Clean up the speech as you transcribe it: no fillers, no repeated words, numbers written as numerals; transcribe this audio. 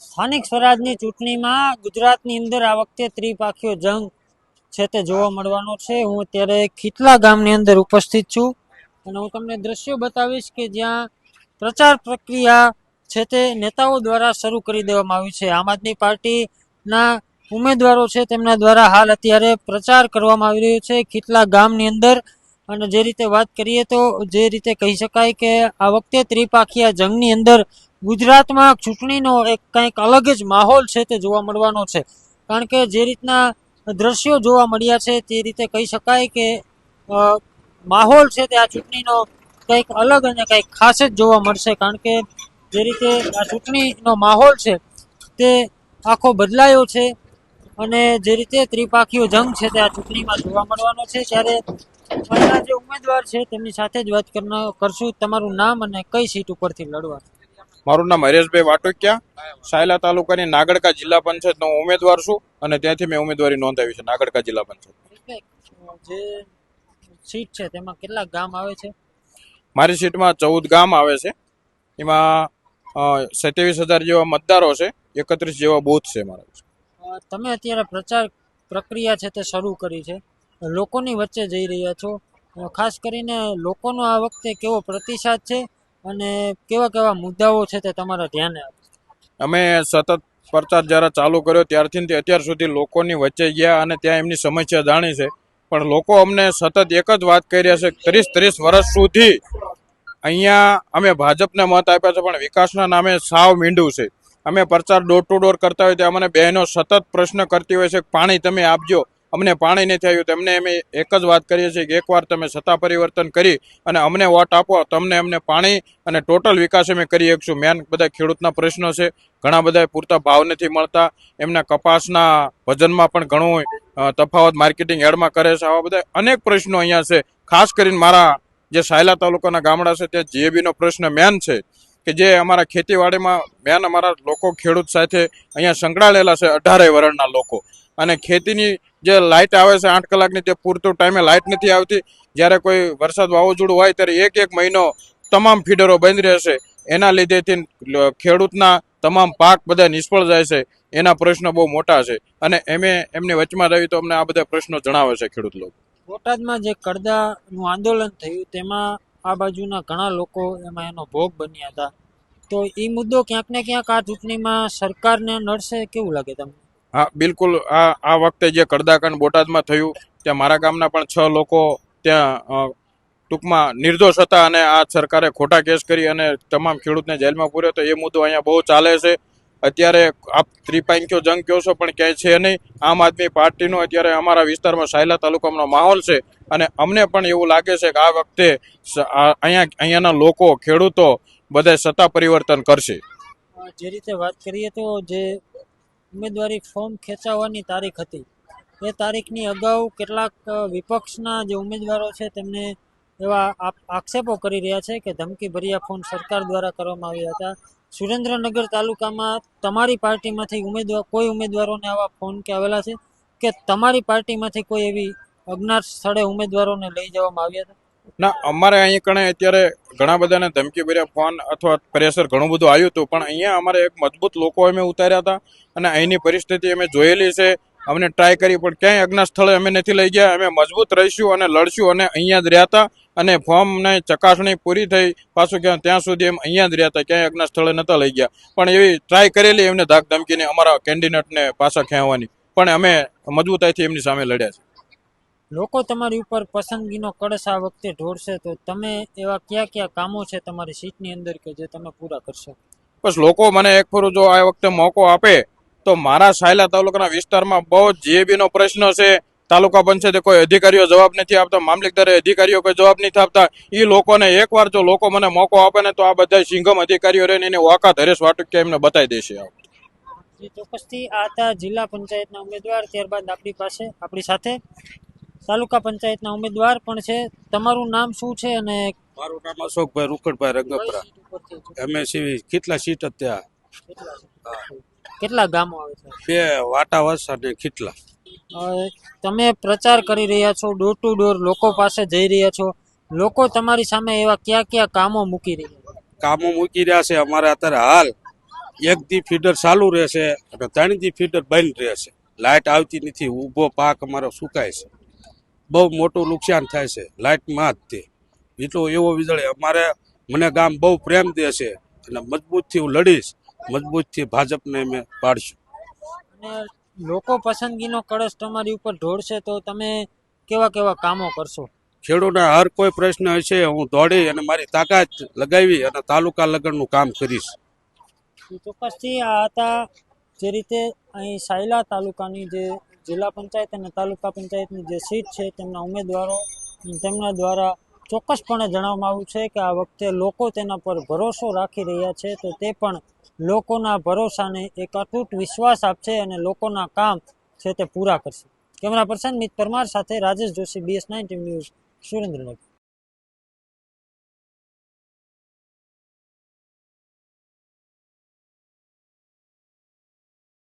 સ્થાનિક સ્વરાજની ચૂંટણીમાં ગુજરાતની અંદર આ વખતે ત્રિપાખીયો જંગ છે તે જોવા મળવાનો છે। હું અત્યારે ખીટલા ગામની અંદર ઉપસ્થિત છું અને હું તમને દ્રશ્યો બતાવીશ કે જ્યાં પ્રચાર પ્રક્રિયા છે તે નેતાઓ દ્વારા શરૂ કરી દેવામાં આવી છે। આમ આદમી પાર્ટીના ઉમેદવારો છે તેમના દ્વારા હાલ અત્યારે પ્રચાર કરવામાં આવી રહ્યો છે ખીટલા ગામની અંદર। અને જે રીતે વાત કરીએ તો જે રીતે કહી શકાય કે આ વખતે ત્રિપાખીયા જંગની અંદર ગુજરાતમાં ચૂંટણીનો એક કંઈક અલગ જ માહોલ છે તે જોવા મળવાનો છે। કારણ કે જે રીતના દ્રશ્યો જોવા મળ્યા છે તે રીતે કહી શકાય કે માહોલ છે તે આ ચૂંટણીનો કંઈક અલગ અને કંઈક ખાસ જ જોવા મળશે। કારણ કે જે રીતે આ ચૂંટણીનો માહોલ છે તે આખો બદલાયો છે અને જે રીતે ત્રિપાખીયો જંગ છે તે આ ચૂંટણીમાં જોવા મળવાનો છે। ત્યારે અહીંના જે ઉમેદવાર છે તેમની સાથે જ વાત કરશું। તમારું નામ અને કઈ સીટ ઉપરથી લડવા? મારું નામ હરેશભાઈ વાટોકિયા, સાયલા તાલુકાની નાગડકા જિલ્લા પંચાયતનો ઉમેદવાર છું અને ત્યાંથી મેં ઉમેદવારી નોંધાવી છે નાગડકા જિલ્લા પંચાયત। જે સીટ છે તેમાં કેટલા ગામ આવે છે? મારી સીટમાં 14 ગામ આવે છે, એમાં 27,000 જેવા મતદારો છે, 31 જેવા બૂથ છે મારા। તમે અત્યારે પ્રચાર પ્રક્રિયા છે તે શરૂ કરી છે, લોકોની વચ્ચે જઈ રહ્યા છો, ખાસ કરીને લોકોનો આ વખતે કેવો પ્રતિસાદ છે અને કેવા કેવા મુદ્દાઓ છે તે તમારા ધ્યાને આવે? અમે સતત પ્રચાર જ્યારે ચાલુ કર્યો ત્યારથી અત્યાર સુધી લોકોની વચ્ચે ગયા અને ત્યાં એમની સમસ્યા જાણી છે, પણ લોકો અમને સતત એક જ વાત કહી રહ્યા છે 30 વર્ષ સુધી અહીંયા અમે ભાજપને મત આપ્યા છે પણ વિકાસના નામે સાવ મીંડું છે। અમે પ્રચાર ડોર ટુ ડોર કરતા હોય ત્યાં અમને બહેનો સતત પ્રશ્ન કરતી હોય છે કે પાણી તમે આપજો, અમને પાણી નથી આવ્યું। તેમને અમે એક જ વાત કરીએ છીએ કે એકવાર તમે સત્તા પરિવર્તન કરી અને અમને વોટ આપો, તમને અમને પાણી અને ટોટલ વિકાસ અમે કરી શકશું। મેન બધા ખેડૂતના પ્રશ્નો છે, ઘણા બધા પૂરતા ભાવ નથી મળતા, એમના કપાસના વજનમાં પણ ઘણું તફાવત માર્કેટિંગ યાર્ડમાં કરે છે, આવા બધા અનેક પ્રશ્નો અહીંયા છે। ખાસ કરીને મારા જે સાયલા તાલુકાના ગામડા છે ત્યાં જીએબીનો પ્રશ્ન મેન છે કે જે અમારા ખેતીવાડીમાં મેન અમારા લોકો ખેડૂત સાથે અહીંયા સંકળાયેલા છે 18 વર્ણના લોકો, અને ખેતીની જે લાઇટ આવે છે 8 કલાકની તે પૂરતું ટાઈમે લાઇટ નથી આવતી। જ્યારે કોઈ વરસાદ વાવાઝોડું હોય ત્યારે એક મહિનો તમામ ફીડરો બંધ રહેશે, એના લીધેથી ખેડૂતના તમામ પાક બધા નિષ્ફળ જાય છે। એના પ્રશ્નો બહુ મોટા છે અને એમની વચમાં રહી તો અમને આ બધા પ્રશ્નો જણાવે છે ખેડૂત લોકો। બોટાદમાં જે કડદાનું આંદોલન થયું તેમાં આ બાજુના ઘણા લોકો એમાં એનો ભોગ બન્યા હતા, તો એ મુદ્દો ક્યાંક ને ક્યાંક આ ચૂંટણીમાં સરકારને નડશે, કેવું લાગે તમને? હા બિલકુલ, આ વખતે જે કડદાકાંડ બોટાદમાં થયું ત્યાં મારા ગામના પણ 6 લોકો ત્યાં ટૂંકમાં નિર્દોષ હતા અને આ સરકારે ખોટા કેસ કરી અને તમામ ખેડૂતને જેલમાં પૂર્યો, તો એ મુદ્દો અહીંયા બહુ ચાલે છે। અત્યારે આપ ત્રિપાંખ્યો જંગ કહો છો પણ ક્યાંય છે નહીં। આમ આદમી પાર્ટીનો અત્યારે અમારા વિસ્તારમાં સાયલા તાલુકાનો માહોલ છે અને અમને પણ એવું લાગે છે કે આ વખતે અહીંયાના લોકો ખેડૂતો બધા સત્તા પરિવર્તન કરશે। જે રીતે વાત કરીએ તો જે ઉમેદવારી ફોર્મ ખેંચાવવાની તારીખ હતી એ તારીખની અગાઉ કેટલાક વિપક્ષના જે ઉમેદવારો છે તેમને એવા આક્ષેપો કરી રહ્યા છે કે ધમકીભર્યા ફોન સરકાર દ્વારા કરવામાં આવ્યા હતા। સુરેન્દ્રનગર તાલુકામાં તમારી પાર્ટીમાંથી કોઈ ઉમેદવારોને આવા ફોન કે આવેલા છે કે તમારી પાર્ટીમાંથી કોઈ એવી અજ્ઞાત સ્થળે ઉમેદવારોને લઈ જવામાં આવ્યા હતા? ના, અમારે અહીં કણે અત્યારે ઘણા બધાને ધમકીભર્યા ફોન અથવા પ્રેશર ઘણું બધું આવ્યું હતું, પણ અહીંયા અમારે એક મજબૂત લોકો અમે ઉતાર્યા હતા અને અહીંની પરિસ્થિતિ અમે જોયેલી છે, અમને ટ્રાય કરી પણ ક્યાંય અજ્ઞાત સ્થળે અમે નથી લઈ ગયા। અમે મજબૂત રહીશું અને લડશું અને અહીંયા જ રહ્યા હતા અને ફોર્મને ચકાસણી પૂરી થઈ પાછું ક્યાં ત્યાં સુધી એમ અહીંયા જ રહ્યા હતા, ક્યાંય અજ્ઞાત સ્થળે નહોતા લઈ ગયા। પણ એવી ટ્રાય કરેલી એમને ધાક ધમકીને અમારા કેન્ડિડેટને પાછા ખેંચવાની, પણ અમે મજબૂતાઈથી એમની સામે લડ્યા છે। લોકો તમારી ઉપર પસંદગીનો કળશ આ વખતે ઢોળશે, તો તમે એવા કયા કયા કામો છે તમારી સીટની અંદર કે જે તમે પૂરા કરશો? બસ લોકો મને એક ફરું જો આ વખતે મોકો આપે તો મારા સાયલા તાલુકાના વિસ્તારમાં બહુ જીએબીનો પ્રશ્ન છે, તાલુકા પંચાયતે કોઈ અધિકારીઓ જવાબ નથી આપતા, મામલતદારે અધિકારીઓ કોઈ જવાબ નથી આપતા। એ લોકોને એકવાર જો લોકો મને મોકો આપે ને તો આ બધા સિંઘમ અધિકારીઓ રહીને એની ઓકાત હરેશ વાટુકિયા એમને બતાવી દેશે। ચોક્કસથી આ હતા જિલ્લા પંચાયતના ઉમેદવાર, ત્યારબાદ આપણી સાથે તાલુકા પંચાયતના ઉમેદવાર પણ છે। તમારું નામ શું છે? અને મારું નામ અશોકભાઈ રૂખડભાઈ રંગપરા, એમએસસી ખીટલા સીટ જ ત્યાં। કેટલા ગામો આવે છે? 2 વાટાવસ અને ખીટલા। તમે પ્રચાર કરી રહ્યા છો, ડોર ટુ ડોર લોકો પાસે જઈ રહ્યા છો, લોકો તમારી સામે એવા કયા કયા કામો મૂકી રહ્યા છે? કામો મૂકી રહ્યા છે અમારે અત્યારે હાલ એક દી ફીડર ચાલુ રહેશે અને 3 દી ફીડર બંધ રહેશે. લાઇટ આવતી નથી, ઊભો પાક અમારો સુકાય છે, બહુ મોટું નુકસાન થાય છે લાઇટમાં જ તે. એટલો એવો વીજળી અમારે મને ગામ બહુ પ્રેમ દે છે અને મજબૂતથી હું લડીશ, મજબૂતથી ભાજપને અમે પાડશું. અને લોકો પસંદગીનો કળશ તમારી ઉપર ઢોળશે તો તમે કેવા કેવા કામો કરશો? ખેડૂતના હર કોઈ પ્રશ્ન હશે હું દોડી અને મારી તાકાત લગાવી અને તાલુકા લગનનું કામ કરીશ. ચોક્કસથી આ હતા જે રીતે અહીં સાયલા તાલુકાની જે જિલ્લા પંચાયત અને તાલુકા પંચાયતની જે સીટ છે તેમના ઉમેદવારો તેમના દ્વારા ચોક્કસપણે જણાવવામાં આવ્યું છે કે આ વખતે લોકો તેના પર ભરોસો રાખી રહ્યા છે, તો તે પણ લોકોના ભરોસાને એક અતૂટ વિશ્વાસ આપશે અને લોકોના કામ છે તે પૂરા કરશે. કેમેરા પર્સન મિત પરમાર સાથે Rajesh Joshi, BS9 TV news, Surendranagar.